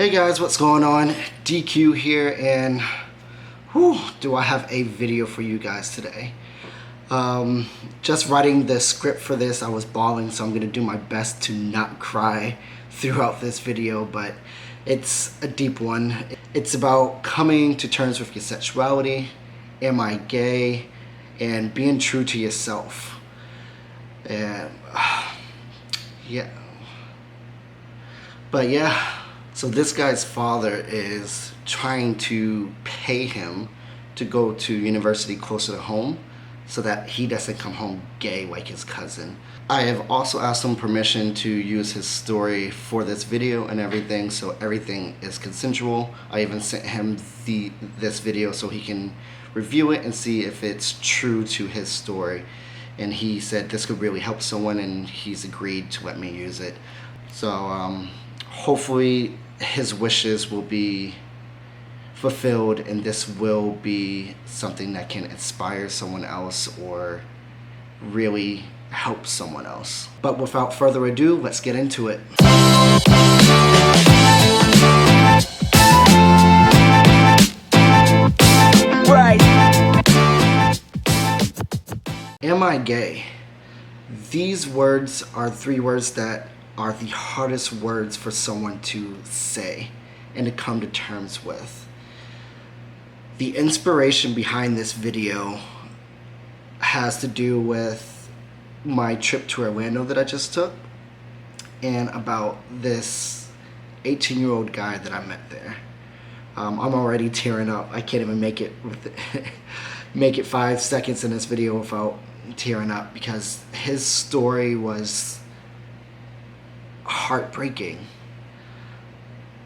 Hey guys, what's going on? DQ here, and do I have a video for you guys today. Just writing the script for this, I was bawling, so I'm gonna do my best to not cry throughout this video, but it's a deep one. It's about coming to terms with your sexuality, am I gay, and being true to yourself. And yeah. But yeah. So this guy's father is trying to pay him to go to university closer to home so that he doesn't come home gay like his cousin. I have also asked him permission to use his story for this video and everything, so everything is consensual. I even sent him this video so he can review it and see if it's true to his story. And he said this could really help someone, and he's agreed to let me use it. So hopefully his wishes will be fulfilled, and this will be something that can inspire someone else or really help someone else. But without further ado, let's get into it. Right. Am I gay? These words are three words that are the hardest words for someone to say and to come to terms with. The inspiration behind this video has to do with my trip to Orlando that I just took, and about this 18-year-old guy that I met there. I'm already tearing up. I can't even make it 5 seconds in this video without tearing up, because his story was heartbreaking.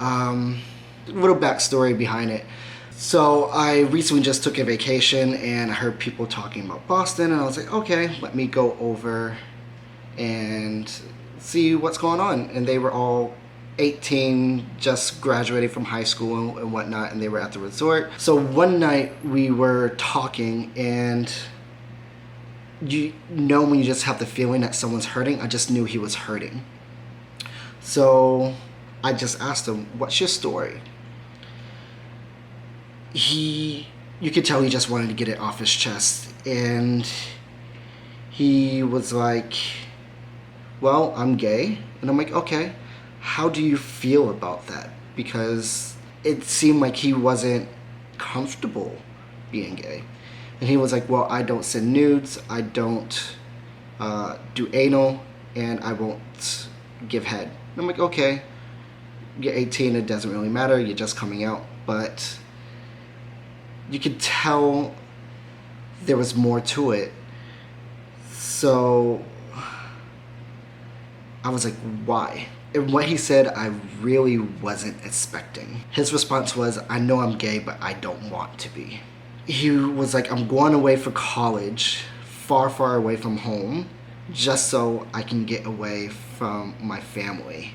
Little backstory behind it. So I recently just took a vacation, and I heard people talking about Boston, and I was like, okay, let me go over and see what's going on. And they were all 18, just graduating from high school and whatnot, and they were at the resort. So one night we were talking, and you know when you just have the feeling that someone's hurting. I just knew he was hurting. So I just asked him, what's your story? You could tell he just wanted to get it off his chest. And he was like, well, I'm gay. And I'm like, okay, how do you feel about that? Because it seemed like he wasn't comfortable being gay. And he was like, well, I don't send nudes, I don't do anal, and I won't give head. And I'm like, okay, you're 18, it doesn't really matter, you're just coming out. But you could tell there was more to it. So I was like, why? And what he said, I really wasn't expecting. His response was, I know I'm gay, but I don't want to be. He was like, I'm going away for college, far, far away from home, just so I can get away from my family.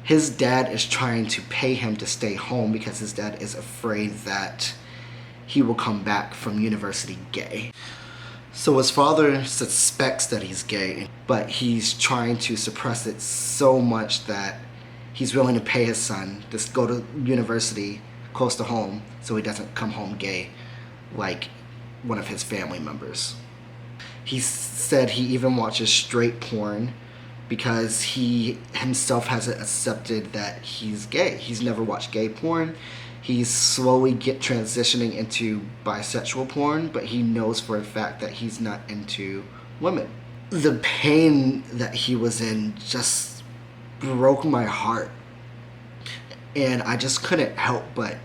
His dad is trying to pay him to stay home because his dad is afraid that he will come back from university gay. So his father suspects that he's gay, but he's trying to suppress it so much that he's willing to pay his son to go to university close to home so he doesn't come home gay like one of his family members. He said he even watches straight porn because he himself hasn't accepted that he's gay. He's never watched gay porn. He's slowly transitioning into bisexual porn, but he knows for a fact that he's not into women. The pain that he was in just broke my heart. And I just couldn't help but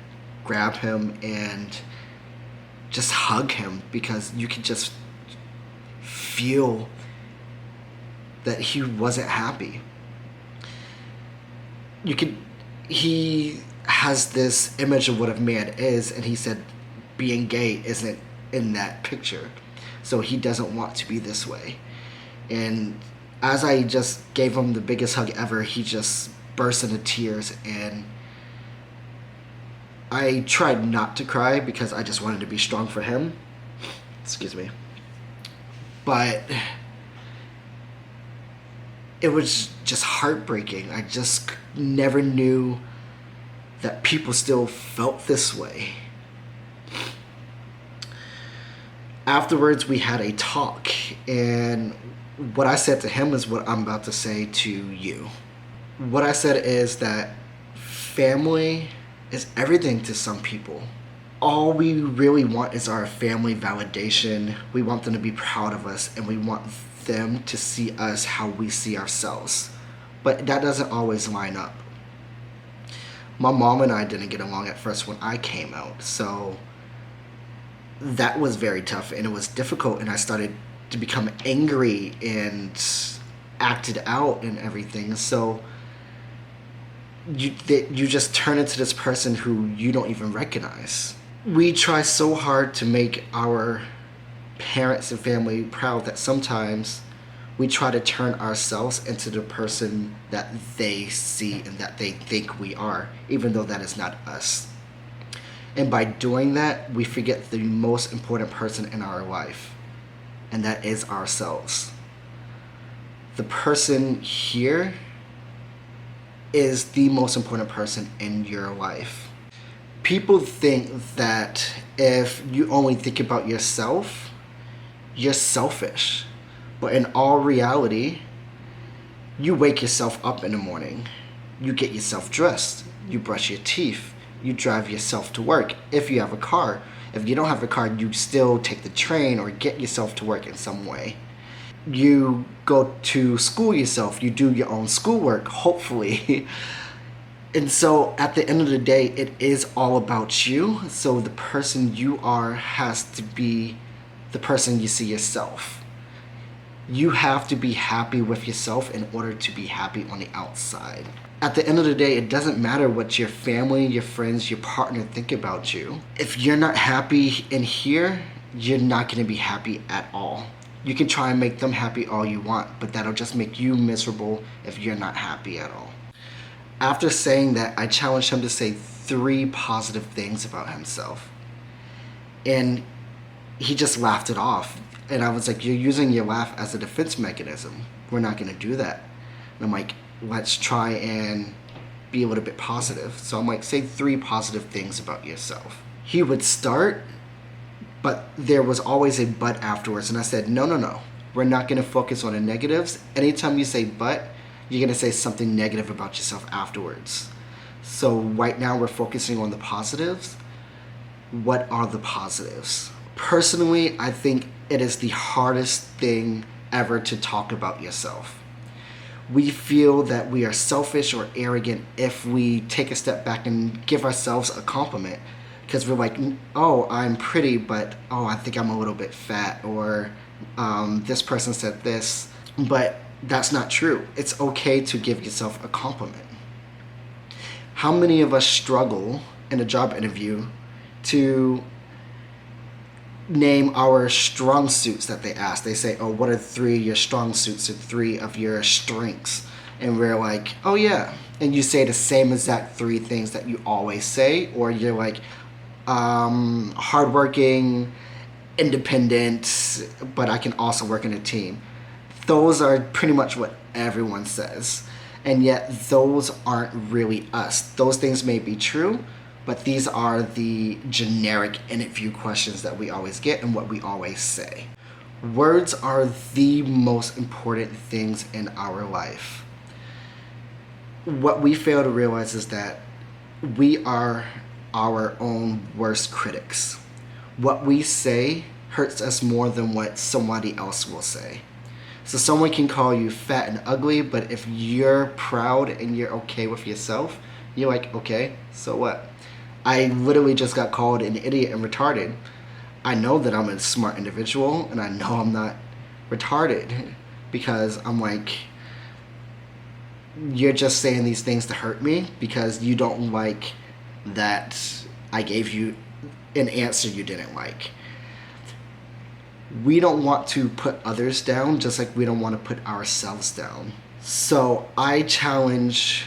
grab him and just hug him, because you could just feel that he wasn't happy. He has this image of what a man is, and he said being gay isn't in that picture. So he doesn't want to be this way. And as I just gave him the biggest hug ever, he just burst into tears, and I tried not to cry because I just wanted to be strong for him. Excuse me. But it was just heartbreaking. I just never knew that people still felt this way. Afterwards, we had a talk, and what I said to him is what I'm about to say to you. What I said is that family is everything to some people. All we really want is our family validation. We want them to be proud of us, and we want them to see us how we see ourselves. But that doesn't always line up. My mom and I didn't get along at first when I came out, so that was very tough and it was difficult, and I started to become angry and acted out and everything. So you just turn into this person who you don't even recognize. We try so hard to make our parents and family proud that sometimes we try to turn ourselves into the person that they see and that they think we are, even though that is not us. And by doing that, we forget the most important person in our life, and that is ourselves. The person here is the most important person in your life. People think that if you only think about yourself, you're selfish. But in all reality, you wake yourself up in the morning, you get yourself dressed, you brush your teeth, you drive yourself to work if you have a car. If you don't have a car, you still take the train or get yourself to work in some way. You go to school yourself, you do your own schoolwork, hopefully. And so at the end of the day, it is all about you. So the person you are has to be the person you see yourself. You have to be happy with yourself in order to be happy on the outside. At the end of the day, it doesn't matter what your family, your friends, your partner think about you. If you're not happy in here, you're not going to be happy at all. You can try and make them happy all you want, but that'll just make you miserable if you're not happy at all. After saying that, I challenged him to say 3 positive things about himself. And he just laughed it off. And I was like, you're using your laugh as a defense mechanism. We're not going to do that. And I'm like, let's try and be a little bit positive. So I'm like, say 3 positive things about yourself. He would start, but there was always a but afterwards. And I said, no. We're not going to focus on the negatives. Anytime you say but, you're going to say something negative about yourself afterwards. So right now we're focusing on the positives. What are the positives? Personally, I think it is the hardest thing ever to talk about yourself. We feel that we are selfish or arrogant if we take a step back and give ourselves a compliment, because we're like, oh, I'm pretty, but oh, I think I'm a little bit fat, or this person said this. But that's not true. It's okay to give yourself a compliment. How many of us struggle in a job interview to name our strong suits that they ask? They say, oh, what are 3 of your strong suits or 3 of your strengths? And we're like, oh yeah. And you say the same exact 3 things that you always say, or you're like, hardworking, independent, but I can also work in a team. Those are pretty much what everyone says. And yet those aren't really us. Those things may be true, but these are the generic interview questions that we always get and what we always say. Words are the most important things in our life. What we fail to realize is that we are our own worst critics. What we say hurts us more than what somebody else will say. So someone can call you fat and ugly, but if you're proud and you're okay with yourself, you're like, okay, so what? I literally just got called an idiot and retarded. I know that I'm a smart individual, and I know I'm not retarded, because I'm like, you're just saying these things to hurt me because you don't like that I gave you an answer you didn't like. We don't want to put others down, just like we don't want to put ourselves down. So I challenge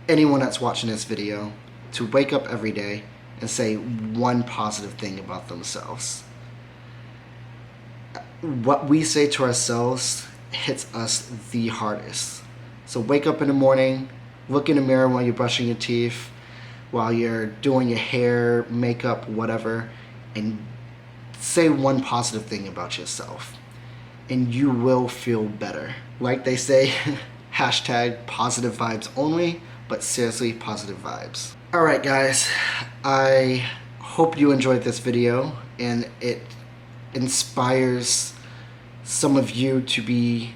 anyone that's watching this video to wake up every day and say 1 positive thing about themselves. What we say to ourselves hits us the hardest. So wake up in the morning, look in the mirror while you're brushing your teeth, while you're doing your hair, makeup, whatever, and say one positive thing about yourself, and you will feel better. Like they say, hashtag positive vibes only, but seriously, positive vibes. Alright guys, I hope you enjoyed this video and it inspires some of you to be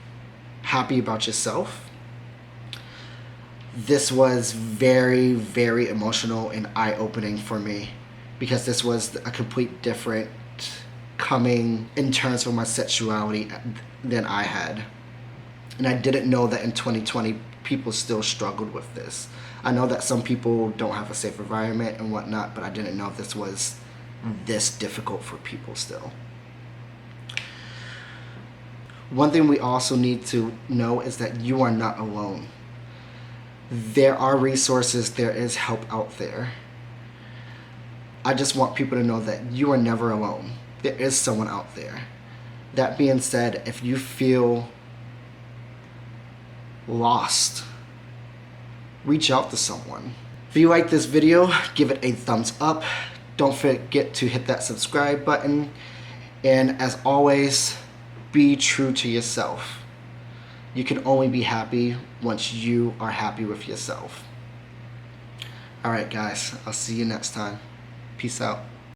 happy about yourself. This was very, very emotional and eye-opening for me because this was a complete different coming in terms of my sexuality than I had. And I didn't know that in 2020 people still struggled with this. I know that some people don't have a safe environment and whatnot, but I didn't know this was this difficult for people still. One thing we also need to know is that you are not alone. There are resources, there is help out there. I just want people to know that you are never alone. There is someone out there. That being said, if you feel lost, reach out to someone. If you like this video, give it a thumbs up. Don't forget to hit that subscribe button. And as always, be true to yourself. You can only be happy once you are happy with yourself. Alright guys, I'll see you next time. Peace out.